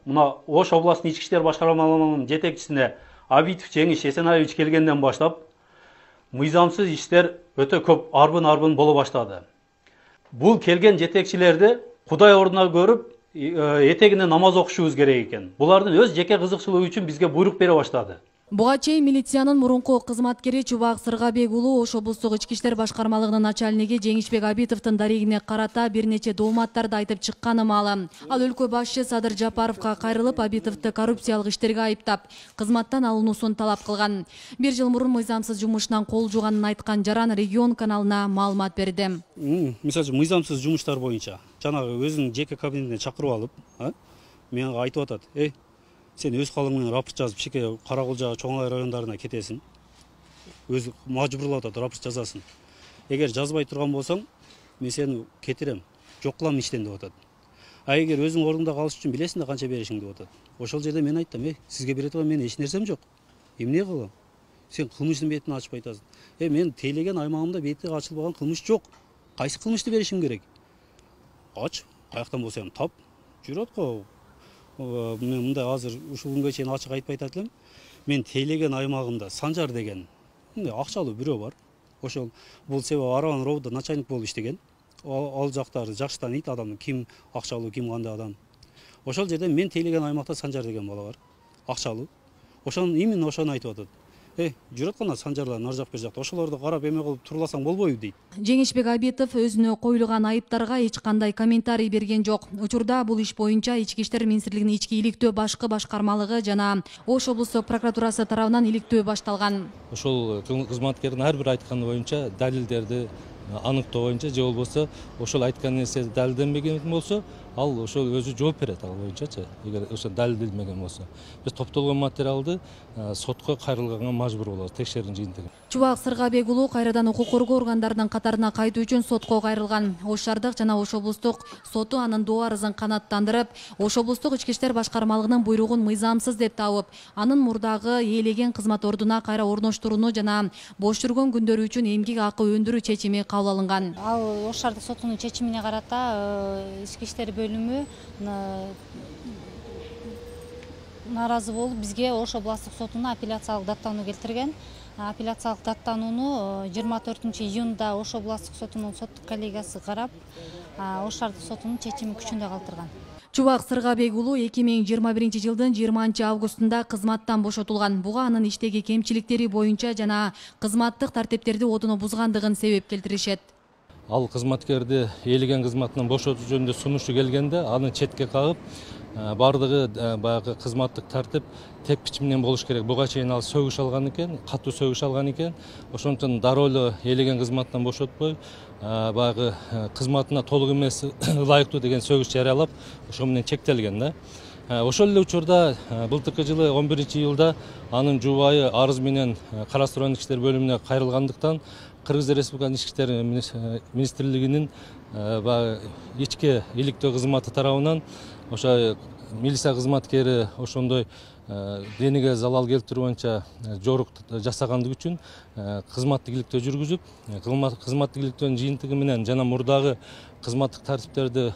мына Ош областының ички иштер башкармалыгынын жетекчисине Абитов Жеңиш Эсенайевич келгенден баштап мыйзамсыз иштер өтө көп арбын боло баштады. Бул келген жетекчилерди Кудай ордуна көрүп, этегине намаз окушубуз керек экен. Булардын өз жеке кызыкчылыгы үчүн бизге буйрук бере баштады. Буга чейин милициянын мурунку кызматкери Чубак Сыргабек уулу Ош облустук ички иштер башкармалыгынын начальниги Жеңишбек Абитовдун дарегине карата бир нече дооматтарды айтып чыкканы маалым. Ал өлкө башчы Садыр Жапаровго кайрылып, Абитовду коррупциялык иштерге айыптап, кызматтан алынуусун талап кылган. Бир жыл мурун мыйзамсыз жумушунан кол жууганын айткан Жаран регион каналына маалымат берди. Мисалы мыйзамсыз жумуштар боюнча жанагы өзүнүн жеке кабинетине чакырып алып, менга айтып атат: сен өз калыңмен рапорт жазып, шеке Каракулжа, Чоңай райондарына кетесин. Өз мажбурлап атат, рапорт жазасың. Эгер жазбай турган болсоң, мен сени кетирем, жок кылам иштен деп атат. А эгер өзүң ордуңда калыш үчүн билесиң да канча беришиң деп атат. Ошол жерде мен айттым: сизге бере турган менин эч нерсем жок. Эмне кылам? Сен кылмыштын бетин ачпай атасың. Мен тейлеген аймагымда бети ачылбаган кылмыш жок. Кайсы кылмышты беришим керек? Ач, каяктан болсо эми тап. Жүрөт го. Мен мындай азыр ушул күнгө чейин ачык айтпай атат элем. Мен тейлеген аймагымда Санжар деген акчалуу бирөө бар. Ошол бул себеби Арабан ровда начальник болуп иштеген. Ал жактарды жакшы тааныйт адамды, ким акчалуу, ким кандай адам. Ошол жерде мен тейлеген аймакта Санжар деген бала бар. Акчалуу. Ошон именно ошону айтып атат. Жүрөт гана Санжарлар нар жак бер жакта. Ошолорду карап эме кылып турласаң болбойбу дейт. Жеңишбек Абитов өзүнө коюлган айыптарга эч кандай комментарий берген жок. Учурда бул иш боюнча Ички иштер министрлигинин ички иликтөө башкы башкармалыгы жана Ош облустук прокуратурасы тарабынан иликтөө башталган. Ошол кызматкердин ар бир айтканы боюнча далилдерди аныктоо боюнча же болбосо ошол айткан нерсе далилденбеген болсо, ал ошол өзү жооп берет ал боюнчачы. Эгер ошо далилденбеген болсо, биз топтолгон материалды сотко кайрылганга мажбур болобуз текшерүүнүн жыйынтыгы. Чубак Сыргабек уулу кайрадан укук коргоо органдарынын катарына кайтуу үчүн сотко кайрылган. Ош шаардык жана Ош облустук соту анын доо арызын канааттандырып, Ош облустук ички иштер башкармалыгынын буйругун мыйзамсыз деп табып, анын мурдагы ээлеген кызмат ордуна кайра орноштурууну жана бош жүргөн күндөрү үчүн эмгек акы өндүрүү чечими кабыл алынган. Ал Ош шаардык сотунун чечимине карата ички иштер бөлүмү наразы болуп бизге Ош областык сотуна апелляциялык даттануу келтирген. Апелляциялык даттанууну 24 июнда Ош областык сотунун соттук коллегиясы карап, Ош шаардык сотунун чечими күчүндө калтырган. Чубак Сыргабек уулу 2021 жылдын 20 августунда кызматтан бошотулган. Буга анын иштеги кемчиликтери боюнча жана кызматтык тартиптерди одоно бузгандыгын себеп келтиришет. Ал кызматкерди ээлеген кызматынан бошотуу жөнүндө сунушу келгенде аны четке кагып, бардыгы баягы кызматтык тартип тепкич менен болуш керек. Буга чейин ал сөгүш алган экен, катуу сөгүш алган экен. Ошондон дароо эле ээлеген кызматтан бошотпой, баягы кызматына толук эмес ылайыктуу деген сөгүш жарыялап, ошо менен чектелген да. Ошол эле учурда былтыркы жылы 11-июлда анын жубайы арыз менен карастырган ички иштер бөлүмүнө кайрылгандыктан Кыргыз Республикасынын ички иштер министрлигинин ички иликтөө кызматы тарабынан ошо милиция кызматкери ошондой денеге залал келтирүү боюнча жорук жасагандыгы үчүн кызматтык иликтөө жүргүзүп, кызматтык иликтөөнүн жыйынтыгы менен жана мурдагы кызматтык тартиптерди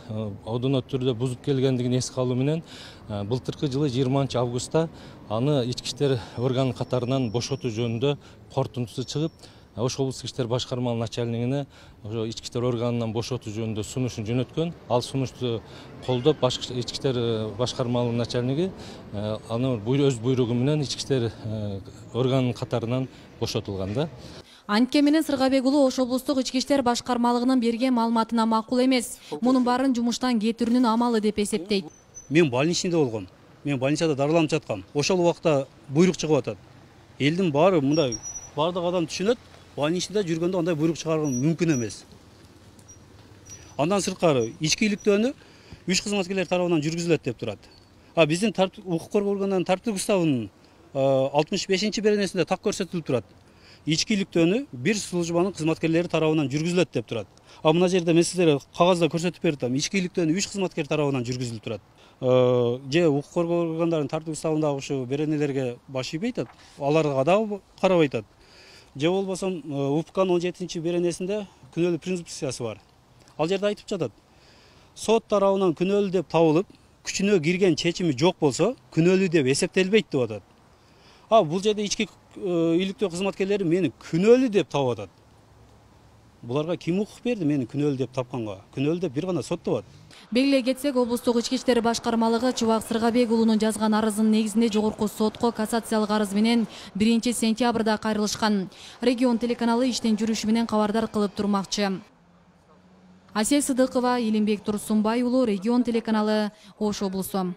одоно түрдө бузуп келгендигин эске алуу менен былтыркы жылы 20 августта аны ички иштер органы катарынан бошотуу жөнүндө корутундусу чыгып, Ош облустук иштер башкармалыгынын начальнигине ошо ички иштер органынан бошотуу жөнүндө сунушун жөнөткөн. Ал сунушту колдоп, ички иштер башкармалыгынын начальниги аны өз буйругу менен ички иштер органынын катарынан бошотулган да. Анткени менен Сыргабек уулу Ош облустук ички иштер башкармалыгынын берген маалыматына макул эмес. Мунун баарын жумуштан кетирүүнүн амалы деп эсептейт. Мен больницада болгом. Мен больницада дарыланып жаткам. Ошол убакта буйрук чыгып атат. Элдин баары мындай бардык адам түшүнөт. Больницада жүргөндө андай буйрук чыгарган мүмкүн эмес. Андан сырткары ички иликтөөнү 3 кызматкерлер тарабынан жүргүзүлөт деп турат. Биздин укук коргоо органдарынын тартип уставынын 65-беренесинде так көрсөтүлүп турат. Ички иликтөөнү бир службанын кызматкерлери тарабынан жүргүзүлөт деп турат. Мына жерде мен сиздерге кагазда көрсөтүп бердим. Ички иликтөөнү 3 кызматкер тарабынан жүргүзүлүп турат. Же укук коргоо органдарынын тартип уставындагы ушу беренелерге баш ийбей атат. Аларга да карабай атат. Же болбосо УПКнын 17-беренесинде күнөөлүү презумпциясы бар. Ал жерде айтып жатат. Сот тарабынан күнөөлүү деп табылып, күчүнө кирген чечими жок болсо күнөөлүү деп эсептелбейт деп атат. Бул жерде ички үйлүктүү кызматкерлери мени күнөөлүү деп таап атат. Буларга ким укук берди мени күнөөлүү деп тапканга? Күнөөлүү деп бир гана соттоп атат. Белгилей кетсек, облустук ички иштер башкармалыгы Чубак Сыргабек уулунун жазган арызынын негизинде жогорку сотко кассациялык арыз менен 1-сентябрда кайрылышкан. Регион телеканалы иштин жүрүшү менен кабардар кылып турмакчы. Асия Сыдыкова, Илимбек Турсунбай уулу, Регион телеканалы, Ош облусу.